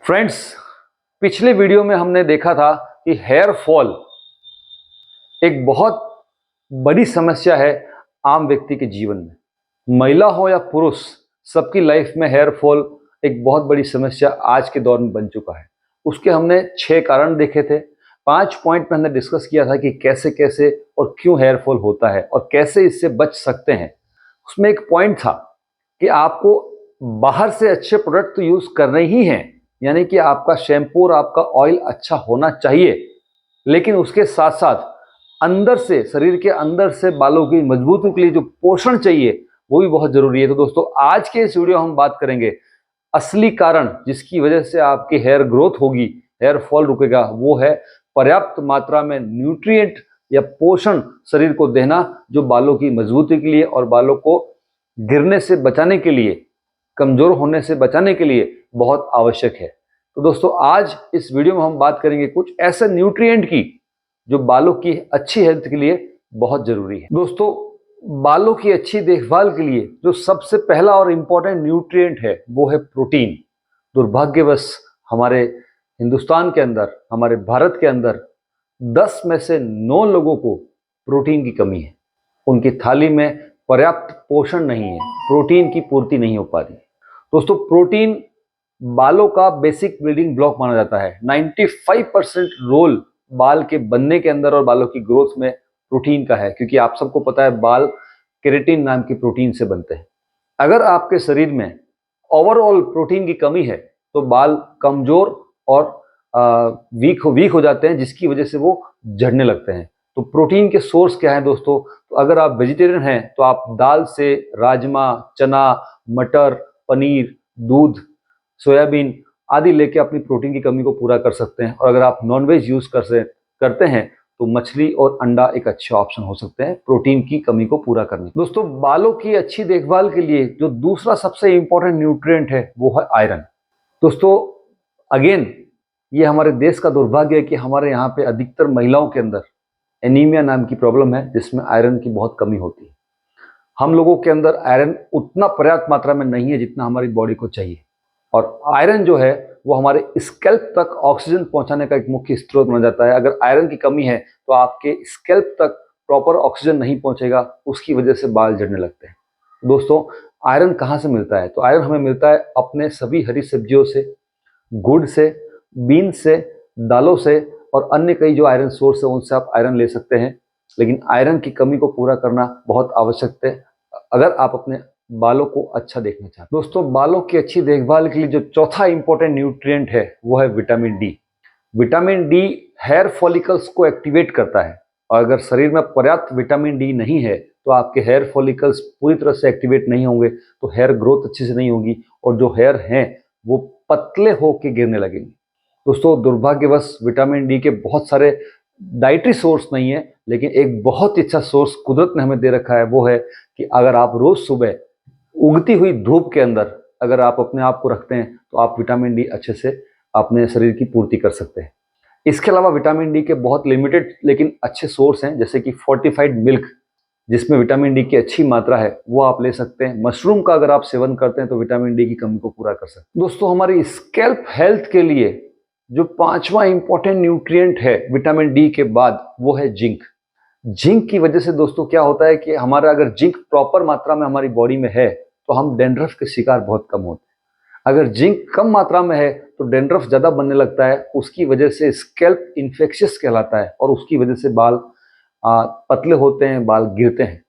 Friends, पिछले video में हमने देखा था कि हेयर फॉल एक बहुत बड़ी समस्या है आम व्यक्ति के जीवन में। महिला हो या पुरुष, सबकी लाइफ में हेयर फॉल एक बहुत बड़ी समस्या आज के दौर में बन चुका है। उसके हमने 6 कारण देखे थे। 5 पॉइंट में हमने डिस्कस किया था कि कैसे कैसे और क्यों हेयर फॉल होता है और कैसे इससे बच सकते हैं। उसमें एक पॉइंट था कि आपको बाहर से अच्छे प्रोडक्ट तो यूज करने ही हैं, यानी कि आपका शैम्पू और आपका ऑयल अच्छा होना चाहिए, लेकिन उसके साथ साथ अंदर से, शरीर के अंदर से बालों की मजबूती के लिए जो पोषण चाहिए वो भी बहुत जरूरी है। तो दोस्तों, आज के इस वीडियो हम बात करेंगे असली कारण जिसकी वजह से आपकी हेयर ग्रोथ होगी, हेयर फॉल रुकेगा, वो है पर्याप्त मात्रा में न्यूट्रिएंट या पोषण शरीर को देना, जो बालों की मजबूती के लिए और बालों को गिरने से बचाने के लिए, कमजोर होने से बचाने के लिए बहुत आवश्यक है। तो दोस्तों, आज इस वीडियो में हम बात करेंगे कुछ ऐसे न्यूट्रिएंट की जो बालों की अच्छी हेल्थ के लिए बहुत जरूरी है। दोस्तों, बालों की अच्छी देखभाल के लिए जो सबसे पहला और इंपॉर्टेंट न्यूट्रिएंट है वो है प्रोटीन। दुर्भाग्यवश हमारे हिंदुस्तान के अंदर, हमारे भारत के अंदर 10 में से 9 लोगों को प्रोटीन की कमी है। उनकी थाली में पर्याप्त पोषण नहीं है, प्रोटीन की पूर्ति नहीं हो पा रही। दोस्तों, प्रोटीन बालों का बेसिक बिल्डिंग ब्लॉक माना जाता है। 95% रोल बाल के बनने के अंदर और बालों की ग्रोथ में प्रोटीन का है, क्योंकि आप सबको पता है बाल केराटिन नाम की प्रोटीन से बनते हैं। अगर आपके शरीर में ओवरऑल प्रोटीन की कमी है तो बाल कमजोर और वीक हो जाते हैं, जिसकी वजह से वो झड़ने लगते हैं। तो प्रोटीन के सोर्स क्या है दोस्तों? तो अगर आप वेजिटेरियन हैं तो आप दाल से, राजमा, चना, मटर, पनीर, दूध, सोयाबीन आदि लेके अपनी प्रोटीन की कमी को पूरा कर सकते हैं। और अगर आप नॉनवेज यूज करते हैं तो मछली और अंडा एक अच्छे ऑप्शन हो सकते हैं प्रोटीन की कमी को पूरा करने। दोस्तों, बालों की अच्छी देखभाल के लिए जो दूसरा सबसे इंपॉर्टेंट न्यूट्रिएंट है वो है आयरन। दोस्तों, अगेन ये हमारे देश का दुर्भाग्य है कि हमारे यहाँ पे अधिकतर महिलाओं के अंदर एनीमिया नाम की प्रॉब्लम है, जिसमें आयरन की बहुत कमी होती है। हम लोगों के अंदर आयरन उतना पर्याप्त मात्रा में नहीं है जितना हमारी बॉडी को चाहिए। और आयरन जो है वो हमारे स्कैल्प तक ऑक्सीजन पहुंचाने का एक मुख्य स्रोत बन जाता है। अगर आयरन की कमी है तो आपके स्कैल्प तक प्रॉपर ऑक्सीजन नहीं पहुंचेगा, उसकी वजह से बाल झड़ने लगते हैं। दोस्तों, आयरन कहाँ से मिलता है? तो आयरन हमें मिलता है अपने सभी हरी सब्जियों से, गुड़ से, बीन से, दालों से और अन्य कई जो आयरन सोर्स है उनसे आप आयरन ले सकते हैं। लेकिन आयरन की कमी को पूरा करना बहुत आवश्यक है अगर आप अपने बालों को अच्छा देखना चाहते हैं। दोस्तों, बालों की अच्छी देखभाल के लिए जो चौथा इंपॉर्टेंट न्यूट्रिएंट है वो है vitamin D. Vitamin D hair follicles को एक्टिवेट करता है, और अगर शरीर में पर्याप्त विटामिन डी नहीं है तो आपके हेयर फॉलिकल्स पूरी तरह से एक्टिवेट नहीं होंगे, तो हेयर ग्रोथ अच्छे से नहीं होगी और जो हेयर हैं वो पतले होके गिरने लगेंगे। दोस्तों, दुर्भाग्यवश विटामिन डी के बहुत सारे डाइटरी सोर्स नहीं है, लेकिन एक बहुत ही अच्छा सोर्स कुदरत ने हमें दे रखा है, वो है कि अगर आप रोज सुबह उगती हुई धूप के अंदर अगर आप अपने आप को रखते हैं तो आप विटामिन डी अच्छे से अपने शरीर की पूर्ति कर सकते हैं। इसके अलावा विटामिन डी के बहुत लिमिटेड लेकिन अच्छे सोर्स हैं, जैसे कि फोर्टिफाइड मिल्क, जिसमें विटामिन डी की अच्छी मात्रा है, वो आप ले सकते हैं। मशरूम का अगर आप सेवन करते हैं तो विटामिन डी की कमी को पूरा कर सकते हैं। दोस्तों, हमारी स्कैल्प हेल्थ के लिए जो 5वां इंपॉर्टेंट न्यूट्रिएंट है विटामिन डी के बाद, वो है जिंक। जिंक की वजह से दोस्तों क्या होता है कि हमारा अगर जिंक प्रॉपर मात्रा में हमारी बॉडी में है तो हम डैंड्रफ के शिकार बहुत कम होते हैं। अगर जिंक कम मात्रा में है तो डैंड्रफ ज्यादा बनने लगता है, उसकी वजह से स्कैल्प इन्फेक्शियस कहलाता है और उसकी वजह से बाल पतले होते हैं, बाल गिरते हैं।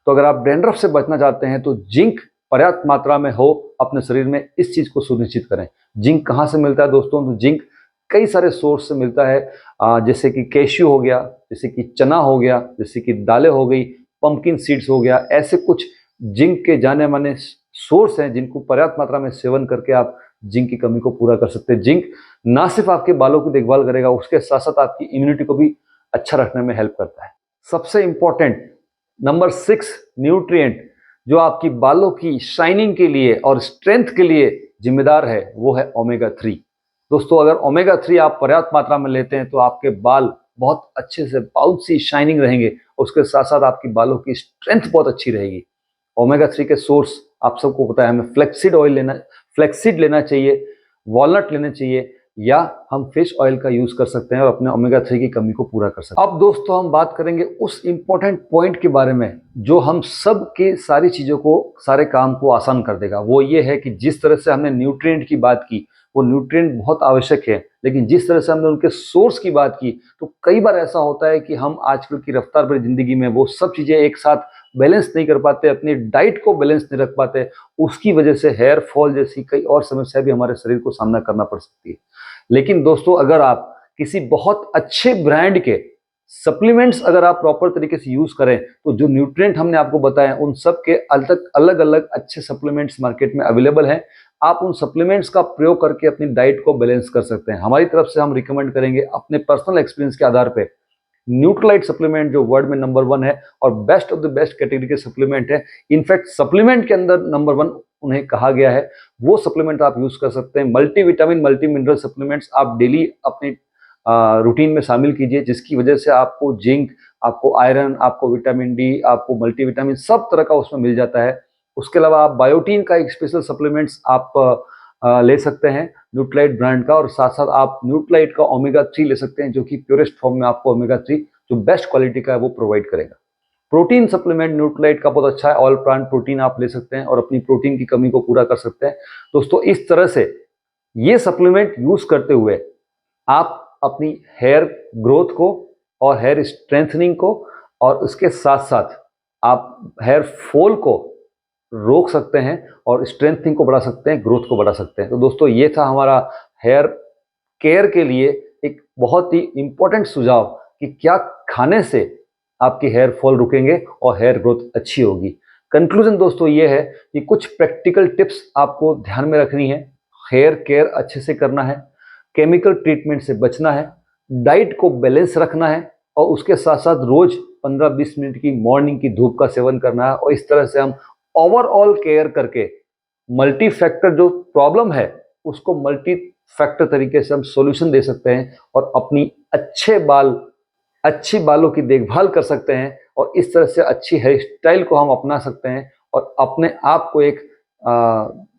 तो अगर आप डैंड्रफ से बचना चाहते हैं तो जिंक पर्याप्त मात्रा में हो अपने शरीर में, इस चीज को सुनिश्चित करें। जिंक कहाँ से मिलता है दोस्तों? तो जिंक कई सारे सोर्स से मिलता है, जैसे कि कैश्यू हो गया, जैसे कि चना हो गया, जैसे कि दालें हो गई, पंपकिन सीड्स हो गया। ऐसे कुछ जिंक के जाने माने सोर्स हैं जिनको पर्याप्त मात्रा में सेवन करके आप जिंक की कमी को पूरा कर सकते हैं। जिंक ना सिर्फ आपके बालों की देखभाल करेगा, उसके साथ साथ आपकी इम्यूनिटी को भी अच्छा रखने में हेल्प करता है। सबसे इंपॉर्टेंट नंबर 6 न्यूट्रिएंट जो आपकी बालों की शाइनिंग के लिए और स्ट्रेंथ के लिए जिम्मेदार है वो है ओमेगा 3। दोस्तों, अगर ओमेगा 3 आप पर्याप्त मात्रा में लेते हैं तो आपके बाल बहुत अच्छे से बाउंसी शाइनिंग रहेंगे, उसके साथ साथ आपकी बालों की स्ट्रेंथ बहुत अच्छी रहेगी। ओमेगा 3 के सोर्स आप सबको पता है, हमें फ्लैक्सीड लेना चाहिए। वॉलनट लेने चाहिए, या हम फिश ऑयल का यूज कर सकते हैं और अपने ओमेगा 3 की कमी को पूरा कर सकते हैं। अब दोस्तों हम बात करेंगे उस इंपॉर्टेंट पॉइंट के बारे में जो हम सब के सारी चीजों को, सारे काम को आसान कर देगा। वो ये है कि जिस तरह से हमने न्यूट्रिएंट की बात की, वो न्यूट्रिएंट बहुत आवश्यक है, लेकिन जिस तरह से हमने उनके सोर्स की बात की, तो कई बार ऐसा होता है कि हम आजकल की रफ्तार भरी जिंदगी में वो सब चीजें एक साथ बैलेंस नहीं कर पाते, अपनी डाइट को बैलेंस नहीं रख पाते। उसकी वजह से हेयर फॉल जैसी कई और समस्या भी हमारे शरीर को सामना करना पड़ सकती है। लेकिन दोस्तों अगर आप किसी बहुत अच्छे ब्रांड के सप्लीमेंट्स अगर आप प्रॉपर तरीके से यूज करें, तो जो न्यूट्रिएंट हमने आपको बताए उन सब के अलग अलग अच्छे सप्लीमेंट्स मार्केट में अवेलेबल हैं। आप उन सप्लीमेंट्स का प्रयोग करके अपनी डाइट को बैलेंस कर सकते हैं। हमारी तरफ से हम रिकमेंड करेंगे अपने पर्सनल एक्सपीरियंस के आधार पे न्यूट्रलाइट सप्लीमेंट, जो वर्ल्ड में नंबर 1 है और best of the best category के सप्लीमेंट है। इनफैक्ट सप्लीमेंट के अंदर नंबर 1 उन्हें कहा गया है। वो सप्लीमेंट आप यूज कर सकते हैं। मल्टीविटामिन, मल्टी मिनरल सप्लीमेंट्स आप डेली अपने रूटीन में शामिल कीजिए, जिसकी वजह से आपको जिंक, आपको आयरन, आपको विटामिन डी, आपको मल्टीविटामिन सब तरह का उसमें मिल जाता है। उसके अलावा आप बायोटीन का एक स्पेशल सप्लीमेंट्स आप ले सकते हैं न्यूट्रलाइट ब्रांड का, और साथ साथ आप न्यूट्रलाइट का ओमेगा 3 ले सकते हैं, जो कि प्योरेस्ट फॉर्म में आपको ओमेगा 3 जो बेस्ट क्वालिटी का है वो प्रोवाइड करेगा। प्रोटीन सप्लीमेंट न्यूट्रलाइट का बहुत अच्छा है। ऑल प्लांट प्रोटीन आप ले सकते हैं और अपनी प्रोटीन की कमी को पूरा कर सकते हैं। दोस्तों इस तरह से ये सप्लीमेंट यूज करते हुए आप अपनी हेयर ग्रोथ को और हेयर स्ट्रेंथनिंग को और उसके साथ साथ आप हेयर फॉल को रोक सकते हैं और स्ट्रेंथनिंग को बढ़ा सकते हैं, ग्रोथ को बढ़ा सकते हैं। तो दोस्तों ये था हमारा हेयर केयर के लिए एक बहुत ही इंपॉर्टेंट सुझाव कि क्या खाने से आपकी हेयर फॉल रुकेंगे और हेयर ग्रोथ अच्छी होगी। कंक्लूजन दोस्तों ये है कि कुछ प्रैक्टिकल टिप्स आपको ध्यान में रखनी है। हेयर केयर अच्छे से करना है, केमिकल ट्रीटमेंट से बचना है, डाइट को बैलेंस रखना है और उसके साथ साथ रोज 15-20 मिनट की मॉर्निंग की धूप का सेवन करना है। और इस तरह से हम ओवरऑल केयर करके मल्टी फैक्टर जो प्रॉब्लम है उसको मल्टी फैक्टर तरीके से हम सॉल्यूशन दे सकते हैं और अपनी अच्छी बालों की देखभाल कर सकते हैं और इस तरह से अच्छी हेयर स्टाइल को हम अपना सकते हैं और अपने आप को एक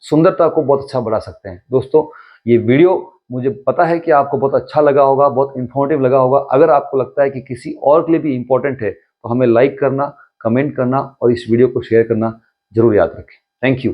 सुंदरता को बहुत अच्छा बढ़ा सकते हैं। दोस्तों ये वीडियो मुझे पता है कि आपको बहुत अच्छा लगा होगा, बहुत इंफॉर्मेटिव लगा होगा। अगर आपको लगता है कि किसी और के लिए भी इंपॉर्टेंट है तो हमें लाइक करना, कमेंट करना और इस वीडियो को शेयर करना जरूर याद रखें। Thank you.